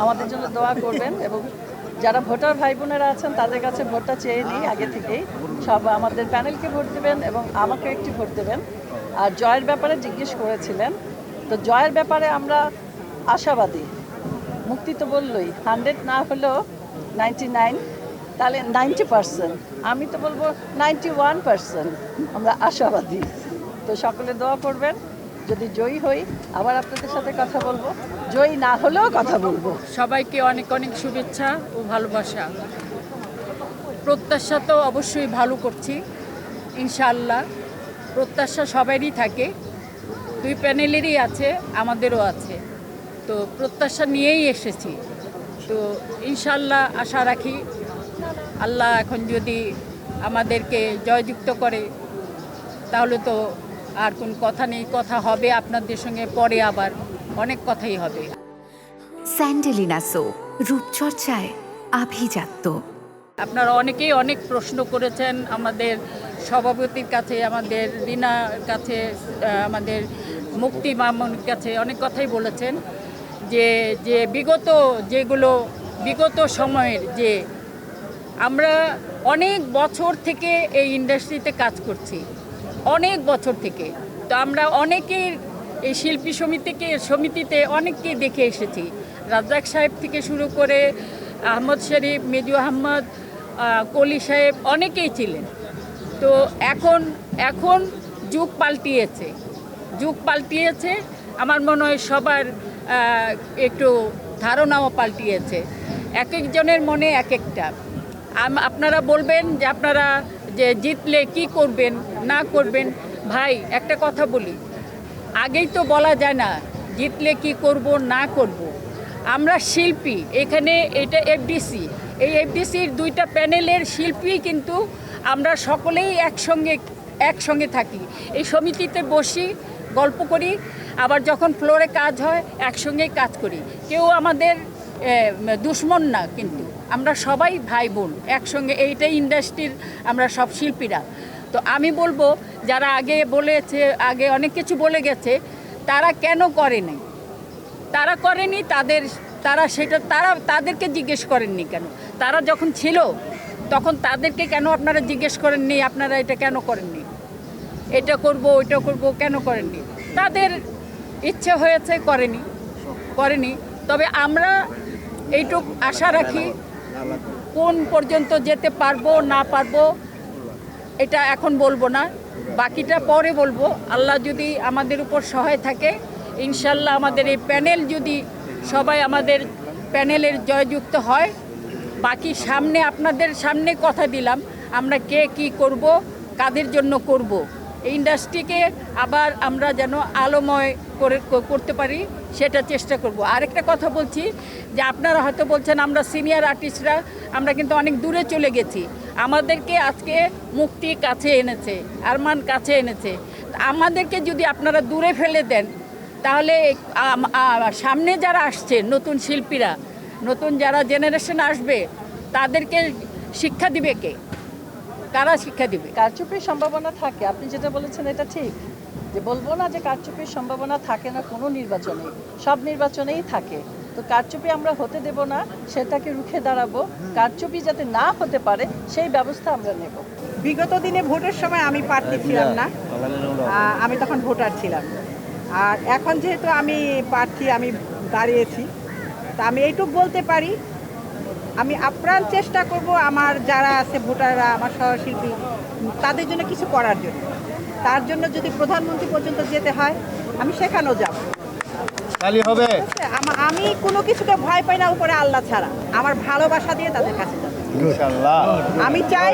আমাদের জন্য দোয়া করবেন এবং যারা ভোটার ভাই বোনেরা আছেন তাদের কাছে ভোটটা চেয়ে নিই আগে থেকেই। সব আমাদের প্যানেলকে ভোট দেবেন এবং আমাকে একটি ভোট দেবেন। আর জয়ের ব্যাপারে জিজ্ঞেস করেছিলেন, তো জয়ের ব্যাপারে আমরা আশাবাদী। মুক্তি তো বললই 100 না হলেও 99, তাহলে 90%, আমি তো বলবো 91% আমরা আশাবাদী। তো সকলে দোয়া করবেন, যদি জয়ী হই আবার আপনাদের সাথে কথা বলবো, জয়ী না হলেও কথা বলবো। সবাইকে অনেক অনেক শুভেচ্ছা ও ভালোবাসা। প্রত্যাশা তো অবশ্যই ভালো করছি ইনশাআল্লাহ। প্রত্যাশা সবারই থাকে, দুই প্যানেলেরই আছে, আমাদেরও আছে। তো প্রত্যাশা নিয়েই এসেছি। তো ইনশাআল্লাহ আশা রাখি আল্লাহ এখন যদি আমাদেরকে জয়যুক্ত করে তাহলে তো আর কোন কথা নেই, কথা হবে আপনাদের সঙ্গে পরে, আবার অনেক কথাই হবে। স্যান্ডেলিনা সো, রূপচর্চায় আভিজাত্য। আপনারা অনেকেই অনেক প্রশ্ন করেছেন আমাদের সভাপতির কাছে, আমাদের রিনার কাছে, আমাদের মুক্তি মামুনের কাছে অনেক কথাই বলেছেন যে যে বিগত সময়ের যে আমরা অনেক বছর থেকে এই ইন্ডাস্ট্রিতে কাজ করছি, অনেক বছর থেকে। তো আমরা অনেকের এই শিল্পী সমিতিতে অনেককে দেখে এসেছি, রাজ্জাক সাহেব থেকে শুরু করে আহমদ শরীফ, মেজু আহমদ, কলি সাহেব, অনেকেই ছিলেন। তো এখন যুগ পাল্টিয়েছে, আমার মনে হয় সবার একটু ধারণাও পাল্টিয়েছে। এক একজনের মনে এক একটা। আপনারা বলবেন যে আপনারা যে জিতলে কি করবেন না করবেন। ভাই একটা কথা বলি, আগেই তো বলা যায় না জিতলে কি করব না করব। আমরা শিল্পী, এখানে এটা এফডিসি, এই এফডিসির দুইটা প্যানেলের শিল্পী, কিন্তু আমরা সকলেই একসঙ্গে থাকি। এই সমিতিতে বসি, গল্প করি, আবার যখন ফ্লোরে কাজ হয় একসঙ্গেই কাজ করি। কেউ আমাদের দুশ্মন না, কিন্তু আমরা সবাই ভাই বোন একসঙ্গে। এইটাই ইন্ডাস্ট্রির আমরা সব শিল্পীরা। তো আমি বলবো যারা আগে অনেক কিছু বলে গেছে, তারা কেন করেনি, তাদেরকে জিজ্ঞেস করেননি কেন? তারা যখন ছিল তখন তাদেরকে কেন আপনারা জিজ্ঞেস করেননি, আপনারা এটা কেন করেননি, এটা করব ওইটা করব কেন করেননি? তাদের ইচ্ছে হয়েছে, করেনি। তবে আমরা এইটুক আশা রাখি, কোন পর্যন্ত যেতে পারবো না পারবো এটা এখন বলবো না, বাকিটা পরে বলবো। আল্লাহ যদি আমাদের উপর সহায় থাকে, ইনশাল্লাহ আমাদের এই প্যানেল যদি সবাই আমাদের প্যানেলের জয়যুক্ত হয়, বাকি সামনে আপনাদের সামনে কথা দিলাম, আমরা কে কি করব, কাদের জন্য করব, এই ইন্ডাস্ট্রিকে আবার আমরা যেন আলোময় করতে পারি সেটা চেষ্টা করব। আরেকটা কথা বলছি যে আপনারা হয়তো বলছেন আমরা সিনিয়র আর্টিস্টরা আমরা কিন্তু অনেক দূরে চলে গেছি, আমাদেরকে আজকে মুক্তি কাছে এনেছে, আরমান কাছে এনেছে। আমাদেরকে যদি আপনারা দূরে ফেলে দেন তাহলে সামনে যারা আসছে নতুন শিল্পীরা, নতুন যারা জেনারেশন আসবে, তাদেরকে শিক্ষা দিবে কে? কারা শিক্ষা দিবে? কারচুপির সম্ভাবনা থাকে, আপনি যেটা বলেছেন এটা ঠিক, যে বলবো না যে কারচুপির সম্ভাবনা থাকে না, কোনো নির্বাচনেই, সব নির্বাচনেই থাকে। তো কারচুপি আমরা হতে দেব না, সেটাকে রুখে দাঁড়াবো। কারচুপি যাতে না হতে পারে সেই ব্যবস্থা আমরা নেব। বিগত দিনে ভোটের সময় আমি প্রার্থী ছিলাম না, আমি তখন ভোটার ছিলাম। আর এখন যেহেতু আমি প্রার্থী, আমি দাঁড়িয়েছি, তা আমি এইটুকু বলতে পারি, আমি আপ্রাণ চেষ্টা করব আমার যারা আছে ভোটাররা, আমার সহশিল্পী, তাদের জন্য কিছু করার জন্য। তার জন্য যদি প্রধানমন্ত্রী পর্যন্ত যেতে হয় আমি সেখানেও যাব। হবে আমি কোনো কিছুকে ভয় পাই না, উপরে আল্লাহ ছাড়া। আমার ভালোবাসা দিয়ে তাদের কাছে যাব। আমি চাই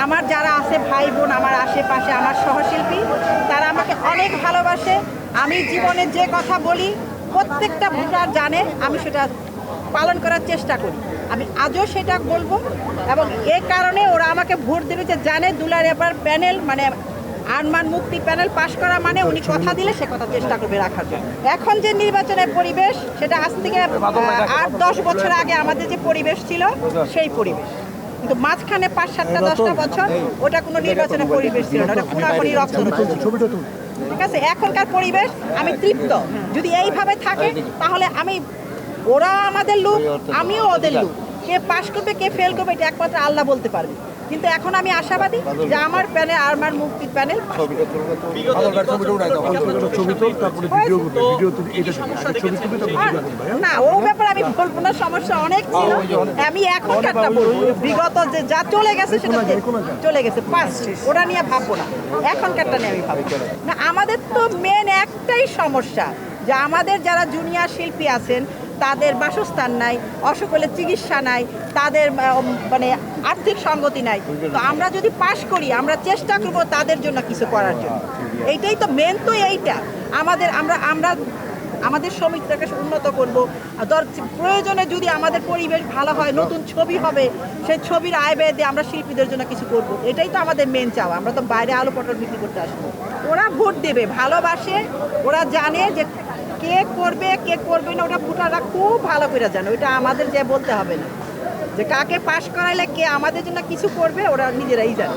আমার যারা আছে ভাই বোন, আমার আশেপাশে আমার সহশিল্পী, তারা আমাকে অনেক ভালোবাসে। আমি জীবনে যে কথা বলি প্রত্যেকটা ভোটার জানে, আমি সেটা পালন করার চেষ্টা করি। আমি আজও সেটা বলবো, এবং এ কারণে ওরা আমাকে ভোট দেবে যে জানে দুলার এবার প্যানেল মানে আরমান মুক্তি প্যানেল পাশ করা মানে উনি কথা দিলে সে কথা চেষ্টা করবে রাখার জন্য। এখন যে নির্বাচনের পরিবেশ, সেটা আজ থেকে 8-10 বছর আগে আমাদের যে পরিবেশ ছিল সেই পরিবেশ, কিন্তু মাঝখানে 5-7-10টা বছর ওটা কোনো নির্বাচনের পরিবেশ ছিল না, ওটা পুরাপুরি রক্ত। ঠিক আছে, এখনকার পরিবেশ আমি তৃপ্ত। যদি এইভাবে থাকে তাহলে আমি ওরা আমাদের লোক, আমিও ওদের লোক। কে পাশ করবে কে ফেল করবে এটা একমাত্র আল্লাহ বলতে পারবে। কিন্তু এখন আমি আশাবাদী যে আমার প্যানেল, আমার মুক্তির প্যানেল না, ও ব্যাপারে আমি বলবো না, সমস্যা অনেক ছিল। আমি এখনকারটা বলবো, বিগত যে যা চলে গেছে সেটা চলে গেছে, পাস্ট, ওটা নিয়ে ভাববো না, এখনকারটা নিয়ে আমি ভাববো না। আমাদের তো মেন একটাই সমস্যা যে আমাদের যারা জুনিয়র শিল্পী আছেন তাদের বাসস্থান নাই, অসুখ হলে চিকিৎসা নাই, তাদের মানে আর্থিক সঙ্গতি নাই। তো আমরা যদি পাশ করি আমরা চেষ্টা করব তাদের জন্য কিছু করার জন্য। এইটাই তো মেন, তো এইটা আমাদের আমরা আমাদের সমিতিটাকে উন্নত করব। প্রয়োজনে যদি আমাদের পরিবেশ ভালো হয়, নতুন ছবি হবে, সেই ছবির আয় ব্যয় দিয়ে আমরা শিল্পীদের জন্য কিছু করব। এটাই তো আমাদের মেন চাওয়া। আমরা তো বাইরে আলু পটল বিক্রি করতে আসবো। ওরা ভোট দেবে, ভালোবাসে, ওরা জানে যে কে করবে কে করবে না, ওটা ভোটাররা খুব ভালো করে জানে। ওইটা আমাদের যে বলতে হবে না যে কাকে পাশ করাইলে কে আমাদের জন্য কিছু করবে, ওরা নিজেরাই জানে।